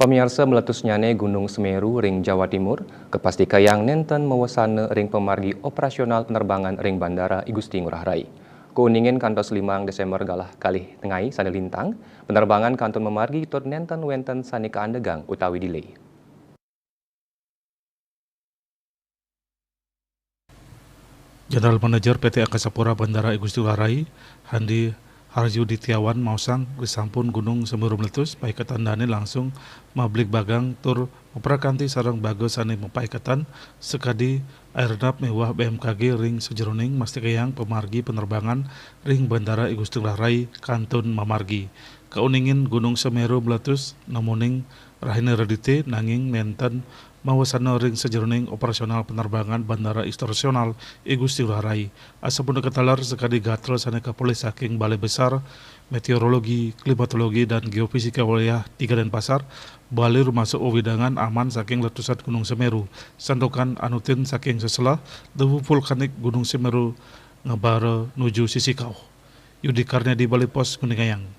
Pamirsa meletusnyane Gunung Semeru ring Jawa Timur, kepastikayang nenten mewasana ring pemargi operasional penerbangan ring Bandara I Gusti Ngurah Rai. Keuningin kantos 5 Desember galah kalih tengai sane lintang, penerbangan kantun memargi tur nenten wenten sane kaandegang utawi delay. General Manager PT Angkasa Pura Bandara I Gusti Ngurah Rai, Handi Harjuditiawan mausang disampun Gunung Semeru meletus, paikatan langsung mablik bagang tur memperakanti sarang bagus sane mempaikatan sekadi airnaf mewah BMKG ring sejeroning mastikayang pemargi penerbangan ring Bandara I Gusti Ngurah Rai kantun mamargi. Kauningin Gunung Semeru meletus namuning rahina redite nanging nenten mawasana ring sejeroning operasional penerbangan Bandara Internasional I Gusti Ngurah Rai. Asapun ketalar sekadi gatel sana kapolres saking Balai Besar Meteorologi, Klimatologi dan Geofisika Wilayah 3 Denpasar, Balai Masuk Widangan aman saking letusan Gunung Semeru. Sandokan anutin saking seselah debu vulkanik Gunung Semeru ngebara nuju sisi kau. Yudikarnya di Balai Pos Kuningayang.